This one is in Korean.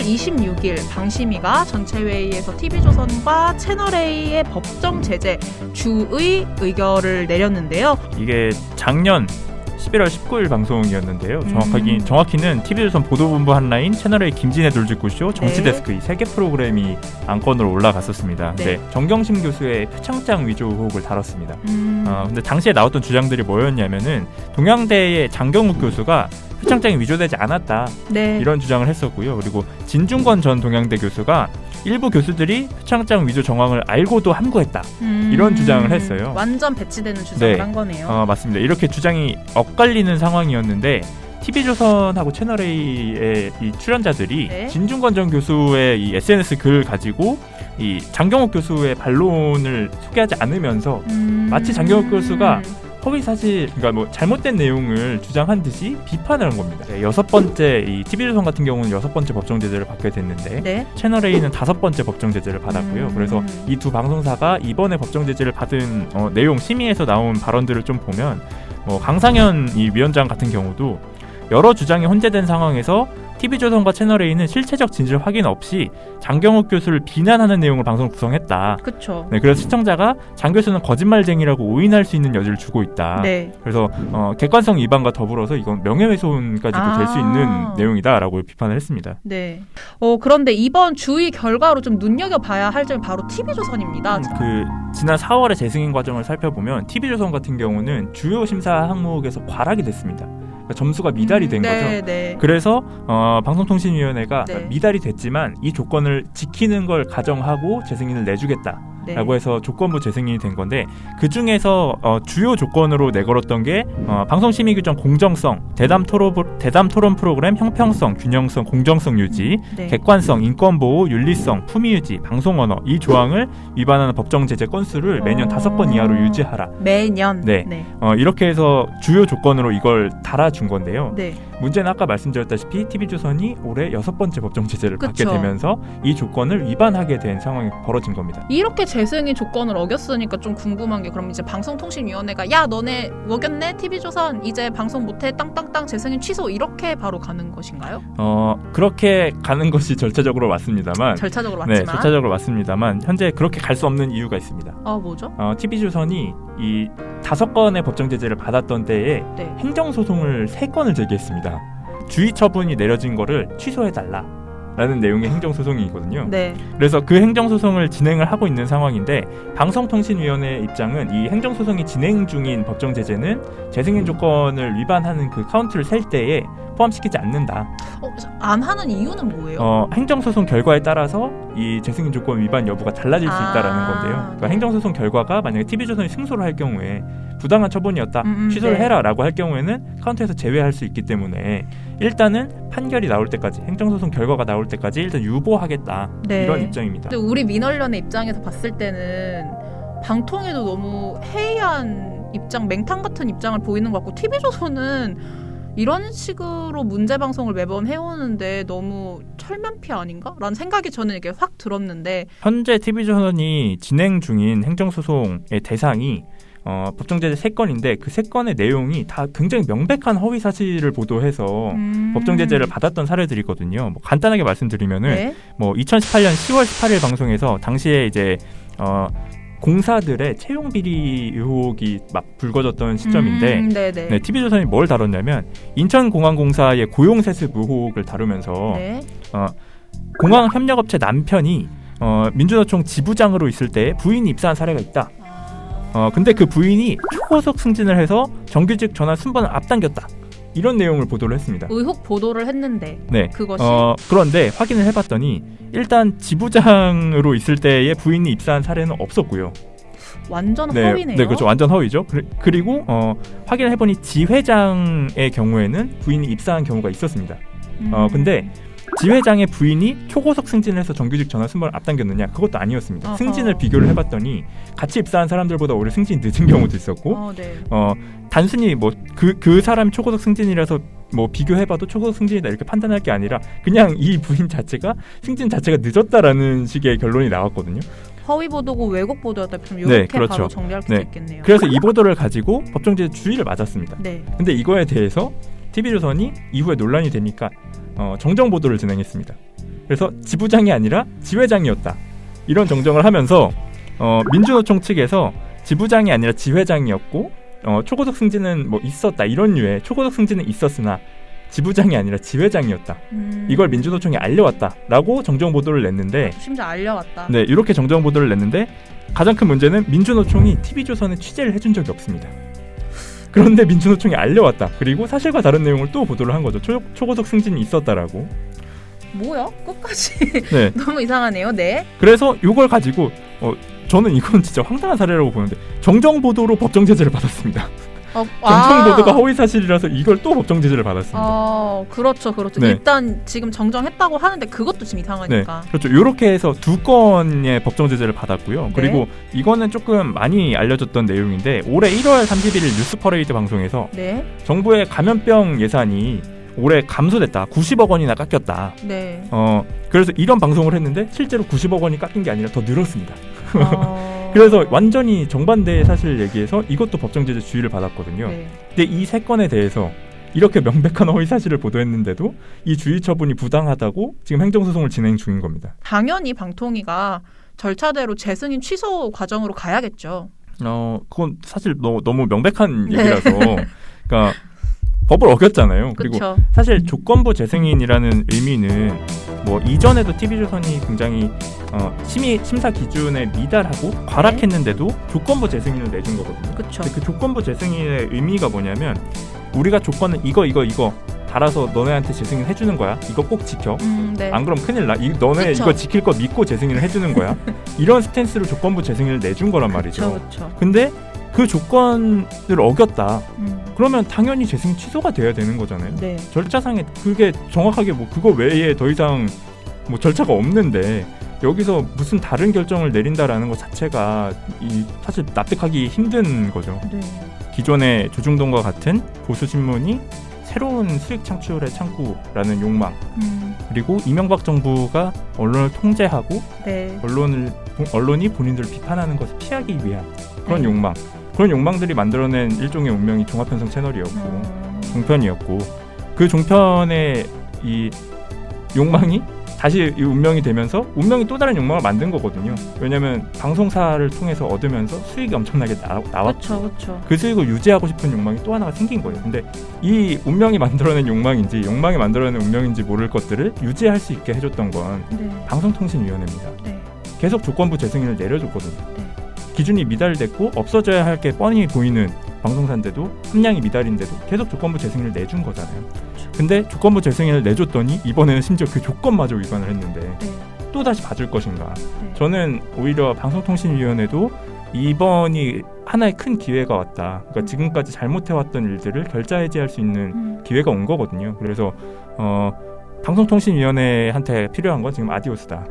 26일 방심위가 전체 회의에서 TV조선과 채널A의 법정 제재 주의 의결을 내렸는데요. 이게 작년 11월 19일 방송이었는데요. 정확히는 TV조선 보도본부 한라인, 채널A 김진애 돌직구쇼, 정치데스크 이 3개 프로그램이 안건으로 올라갔었습니다. 네. 네, 정경심 교수의 표창장 위조 의혹을 다뤘습니다. 근데 당시에 나왔던 주장들이 뭐였냐면은 동양대의 장경욱 교수가 표창장이 위조되지 않았다. 네. 이런 주장을 했었고요. 그리고 진중권 전 동양대 교수가 일부 교수들이 표창장 위조 정황을 알고도 함구했다. 이런 주장을 했어요. 완전 배치되는 주장을 네. 한 거네요. 맞습니다. 이렇게 주장이 엇갈리는 상황이었는데 TV조선하고 채널A의 이 출연자들이 네. 진중권 전 교수의 이 SNS 글을 가지고 이 장경욱 교수의 반론을 소개하지 않으면서 마치 장경욱 교수가 허위 사실, 그러니까 뭐 잘못된 내용을 주장한 듯이 비판을 한 겁니다. 네, 6번째 이 TV조선 같은 경우는 6번째 법정 제재를 받게 됐는데 네. 채널A는 5번째 법정 제재를 받았고요. 그래서 이 두 방송사가 이번에 법정 제재를 받은 내용 심의에서 나온 발언들을 좀 보면 강상현 이 위원장 같은 경우도 여러 주장이 혼재된 상황에서 TV조선과 채널A는 실체적 진실 확인 없이 장경욱 교수를 비난하는 내용을 방송을 구성했다. 그렇죠. 네, 그래서 시청자가 장 교수는 거짓말쟁이라고 오인할 수 있는 여지를 주고 있다. 네. 그래서 객관성 위반과 더불어서 이건 명예훼손까지도 될 수 있는 내용이다라고 비판을 했습니다. 네. 그런데 이번 주의 결과로 좀 눈여겨봐야 할 점이 바로 TV조선입니다. 지난 4월의 재승인 과정을 살펴보면 TV조선 같은 경우는 주요 심사 항목에서 과락이 됐습니다. 그러니까 점수가 미달이 된 거죠. 네. 그래서 방송통신위원회가 네. 미달이 됐지만 이 조건을 지키는 걸 가정하고 재승인을 내주겠다. 네. 라고 해서 조건부 재승인이 된 건데 그 중에서 주요 조건으로 내걸었던 게 방송심의 규정 공정성, 대담 토론 프로그램 형평성, 균형성, 공정성 유지, 네. 객관성, 인권보호, 윤리성, 품위 유지, 방송 언어 이 조항을 위반하는 법정 제재 건수를 매년 5건 이하로 유지하라. 매년. 네. 이렇게 해서 주요 조건으로 이걸 달아준 건데요. 네. 문제는 아까 말씀드렸다시피 TV조선이 올해 6번째 법정 제재를 받게 그쵸. 되면서 이 조건을 위반하게 된 상황이 벌어진 겁니다. 이렇게 재승인 조건을 어겼으니까 좀 궁금한 게 그럼 이제 방송통신위원회가 야 너네 어겼네 TV조선 이제 방송 못해 땅땅땅 재승인 취소 이렇게 바로 가는 것인가요? 그렇게 가는 것이 절차적으로 맞습니다만 절차적으로 맞지만 네, 절차적으로 맞습니다만 현재 그렇게 갈 수 없는 이유가 있습니다. 뭐죠? TV조선이 이 5건의 법정 제재를 받았던 때에 네. 행정소송을 3건을 제기했습니다. 주의 처분이 내려진 거를 취소해달라 라는 내용의 행정소송이거든요. 네. 그래서 그 행정소송을 진행을 하고 있는 상황인데 방송통신위원회 입장은 이 행정소송이 진행 중인 법정 제재는 재승인 조건을 위반하는 그 카운트를 셀 때에 포함시키지 않는다. 안 하는 이유는 뭐예요? 행정소송 결과에 따라서 이 재승인 조건 위반 여부가 달라질 수 있다라는 건데요. 그러니까 네. 행정소송 결과가 만약에 TV조선이 승소를 할 경우에 부당한 처분이었다, 취소를 네. 해라라고 할 경우에는 카운트에서 제외할 수 있기 때문에 일단은 판결이 나올 때까지, 행정소송 결과가 나올 때까지 일단 유보하겠다. 네. 이런 입장입니다. 근데 우리 민원련의 입장에서 봤을 때는 방통에도 너무 해이한 입장, 맹탕 같은 입장을 보이는 것 같고 TV조선은 이런 식으로 문제 방송을 매번 해오는데 너무 철면피 아닌가? 라는 생각이 저는 이렇게 확 들었는데 현재 TV조선이 진행 중인 행정소송의 대상이 법정 제재 3건인데 그 3건의 내용이 다 굉장히 명백한 허위 사실을 보도해서 법정 제재를 받았던 사례들이거든요. 간단하게 말씀드리면은 네. 2018년 10월 18일 방송에서 당시에 이제 공사들의 채용 비리 의혹이 막 불거졌던 시점인데 네, TV조선이 뭘 다뤘냐면 인천공항공사의 고용세습 의혹을 다루면서 네. 공항 협력업체 남편이 민주노총 지부장으로 있을 때 부인이 입사한 사례가 있다. 근데 그 부인이 초고속 승진을 해서 정규직 전환 순번을 앞당겼다. 이런 내용을 보도를 했습니다. 의혹 보도를 했는데 네. 그것이 그런데 확인을 해봤더니 일단 지부장으로 있을 때의 부인이 입사한 사례는 없었고요. 완전 허위네요. 네, 그렇죠. 완전 허위죠. 그리고 확인을 해보니 지회장의 경우에는 부인이 입사한 경우가 있었습니다. 근데 지회장의 부인이 초고속 승진을 해서 정규직 전환 순번을 앞당겼느냐? 그것도 아니었습니다. 승진을 비교를 해봤더니 같이 입사한 사람들보다 오히려 승진이 늦은 경우도 있었고 단순히 그 사람이 초고속 승진이라서 비교해봐도 초고속 승진이다 이렇게 판단할 게 아니라 그냥 이 부인 자체가 승진 자체가 늦었다라는 식의 결론이 나왔거든요. 허위 보도고 왜곡 보도였다. 이렇게 네, 그렇죠. 바로 정리할 수 있겠네요. 그래서 이 보도를 가지고 법정제재 주의를 맞았습니다. 네. 근데 이거에 대해서 TV조선이 이후에 논란이 되니까 정정 보도를 진행했습니다. 그래서 지부장이 아니라 지회장이었다. 이런 정정을 하면서 민주노총 측에서 지부장이 아니라 지회장이었고 초고속 승진은 뭐 있었다. 이런 류의 초고속 승진은 있었으나 지부장이 아니라 지회장이었다. 이걸 민주노총이 알려왔다라고 정정 보도를 냈는데 심지어 알려왔다. 네, 이렇게 정정 보도를 냈는데 가장 큰 문제는 민주노총이 TV조선에 취재를 해준 적이 없습니다. 그런데 민주노총이 알려왔다. 그리고 사실과 다른 내용을 또 보도를 한 거죠. 초고속 승진이 있었다라고. 뭐야? 끝까지 네. 너무 이상하네요. 네. 그래서 이걸 가지고 저는 이건 진짜 황당한 사례라고 보는데 정정 보도로 법정 제재를 받았습니다. 정정 보도가 허위 사실이라서 이걸 또 법정 제재를 받았습니다. 그렇죠. 네. 일단 지금 정정했다고 하는데 그것도 지금 이상하니까. 네, 그렇죠. 이렇게 해서 2건의 법정 제재를 받았고요. 네. 그리고 이거는 조금 많이 알려졌던 내용인데 올해 1월 31일 뉴스 퍼레이드 방송에서 네. 정부의 감염병 예산이 올해 감소됐다. 90억 원이나 깎였다. 네. 그래서 이런 방송을 했는데 실제로 90억 원이 깎인 게 아니라 더 늘었습니다. 그래서 그래서 완전히 정반대의 사실을 얘기해서 이것도 법정 제재 주의를 받았거든요. 네. 근데 이 세 건에 대해서 이렇게 명백한 허위 사실을 보도했는데도 이 주의 처분이 부당하다고 지금 행정소송을 진행 중인 겁니다. 당연히 방통위가 절차대로 재승인 취소 과정으로 가야겠죠. 그건 사실 너무 명백한 네. 얘기라서 그러니까 법을 어겼잖아요. 그리고 그쵸. 사실 조건부 재승인이라는 의미는 뭐 이전에도 TV조선이 굉장히 심사 기준에 미달하고 과락했는데도 조건부 재승인을 내준 거거든요. 그쵸. 근데 그 조건부 재승인의 의미가 뭐냐면 우리가 조건은 이거 달아서 너네한테 재승인 해주는 거야. 이거 꼭 지켜. 네. 안 그럼 큰일 나. 너네 그쵸. 이거 지킬 거 믿고 재승인을 해주는 거야. 이런 스탠스로 조건부 재승인을 내준 거란 말이죠. 그쵸. 근데 그 조건을 어겼다. 음. 그러면 당연히 재승인 취소가 돼야 되는 거잖아요. 네. 절차상에 그게 정확하게 뭐 그거 외에 더 이상 뭐 절차가 없는데 여기서 무슨 다른 결정을 내린다라는 것 자체가 사실 납득하기 힘든 거죠. 네. 기존의 조중동과 같은 보수 신문이 새로운 수익 창출의 창구라는 욕망, 그리고 이명박 정부가 언론을 통제하고 네. 언론이 본인들을 비판하는 것을 피하기 위한 그런 네. 욕망, 그런 욕망들이 만들어낸 일종의 운명이 종합편성 채널이었고 종편이었고 그 종편의 이 욕망이 다시 이 운명이 되면서 운명이 또 다른 욕망을 만든 거거든요. 왜냐하면 방송사를 통해서 얻으면서 수익이 엄청나게 나왔죠. 그렇죠. 그 수익을 유지하고 싶은 욕망이 또 하나가 생긴 거예요. 근데 이 운명이 만들어낸 욕망인지 만들어낸 운명인지 모를 것들을 유지할 수 있게 해줬던 건 네. 방송통신위원회입니다. 네. 계속 조건부 재승인을 내려줬거든요. 네. 기준이 미달됐고 없어져야 할 게 뻔히 보이는 방송사인데도 함량이 미달인데도 계속 조건부 재승인을 내준 거잖아요. 근데 조건부 재승인을 내줬더니 이번에는 심지어 그 조건마저 위반을 했는데 네. 또 다시 봐줄 것인가. 네. 저는 오히려 방송통신위원회도 이번이 하나의 큰 기회가 왔다. 그러니까 지금까지 잘못해왔던 일들을 결자해지할 수 있는 기회가 온 거거든요. 그래서 방송통신위원회한테 필요한 건 지금 아디오스다.